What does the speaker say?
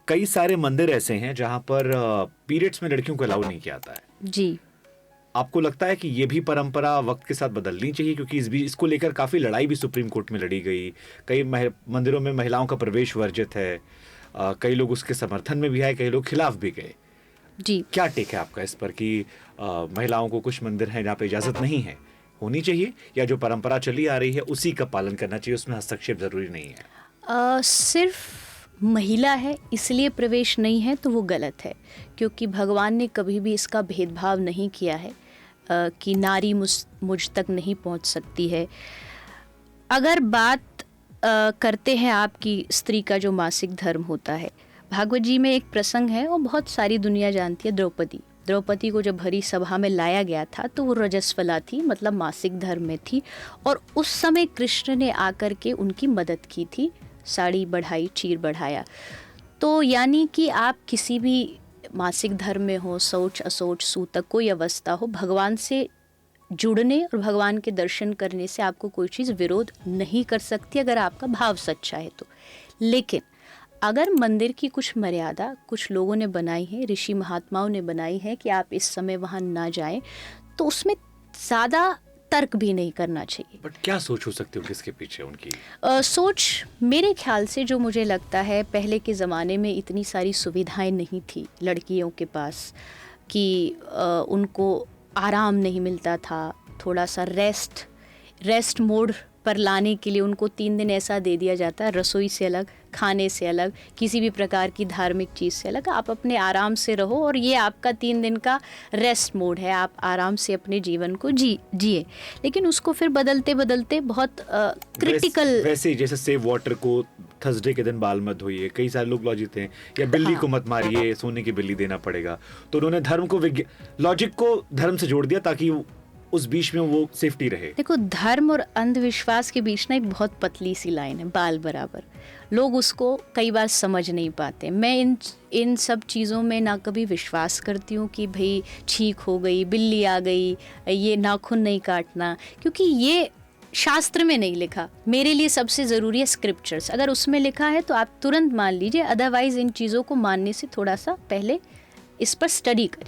कई सारे मंदिर ऐसे हैं जहां पर पीरियड्स में लड़कियों को अलाउ नहीं किया जाता है जी। आपको लगता है कि ये भी परंपरा वक्त के साथ बदलनी चाहिए, क्योंकि इसको लेकर काफी लड़ाई भी सुप्रीम कोर्ट में लड़ी गई। कई मंदिरों में महिलाओं का प्रवेश वर्जित है, कई लोग उसके समर्थन में भी आए, कई लोग खिलाफ भी गए। जी। क्या टेक है आपका इस पर कि महिलाओं को कुछ मंदिर हैं जहाँ पे इजाजत नहीं है, होनी चाहिए, या जो परंपरा चली आ रही है उसी का पालन करना चाहिए, उसमें हस्तक्षेप जरूरी नहीं है? सिर्फ महिला है इसलिए प्रवेश नहीं है तो वो गलत है, क्योंकि भगवान ने कभी भी इसका भेदभाव नहीं किया है कि नारी मुझ तक नहीं पहुंच सकती है। अगर बात करते हैं आपकी स्त्री का जो मासिक धर्म होता है, भागवत जी में एक प्रसंग है और बहुत सारी दुनिया जानती है। द्रौपदी को जब भरी सभा में लाया गया था तो वो रजस्वला थी, मतलब मासिक धर्म में थी, और उस समय कृष्ण ने आकर के उनकी मदद की थी, साड़ी बढ़ाई, चीर बढ़ाया। तो यानी कि आप किसी भी मासिक धर्म में हो, शौच अशौच सूतक कोई अवस्था हो, भगवान से जुड़ने और भगवान के दर्शन करने से आपको कोई चीज़ विरोध नहीं कर सकती अगर आपका भाव सच्चा है तो। लेकिन अगर मंदिर की कुछ मर्यादा कुछ लोगों ने बनाई है, ऋषि महात्माओं ने बनाई है कि आप इस समय वहाँ ना जाएं, तो उसमें ज़्यादा तर्क भी नहीं करना चाहिए। बट क्या सोच हो सकती है किसके पीछे उनकी? सोच मेरे ख्याल से जो मुझे लगता है, पहले के ज़माने में इतनी सारी सुविधाएं नहीं थी लड़कियों के पास कि उनको आराम नहीं मिलता था। थोड़ा सा रेस्ट मोड पर लाने के लिए उनको 3 दिन ऐसा दे दिया जाता है, रसोई से अलग, खाने से अलग, किसी भी प्रकार की धार्मिक चीज़ से अलग, आप अपने आराम से रहो और ये आपका 3 दिन का रेस्ट मोड है, आप आराम से अपने जीवन को जिए। लेकिन उसको फिर बदलते बदलते बहुत क्रिटिकल, वैसे जैसे सेव वाटर को थर्सडे के दिन बाल मत धोइए, कई सारे लोग लॉजिक थे, या बिल्ली को मत मारिए, सोने की बिल्ली देना पड़ेगा। तो उन्होंने धर्म को लॉजिक को धर्म से जोड़ दिया ताकि उस बीच में वो सेफ्टी रहे। देखो, धर्म और अंधविश्वास के बीच ना एक बहुत पतली सी लाइन है, बाल बराबर। लोग उसको कई बार समझ नहीं पाते। मैं इन सब चीज़ों में ना कभी विश्वास करती हूँ कि भाई छींक हो गई, बिल्ली आ गई, ये नाखून नहीं काटना, क्योंकि ये शास्त्र में नहीं लिखा। मेरे लिए सबसे ज़रूरी है स्क्रिप्चर्स। अगर उसमें लिखा है तो आप तुरंत मान लीजिए, अदरवाइज़ इन चीज़ों को मानने से थोड़ा सा पहले इस पर स्टडी करिए।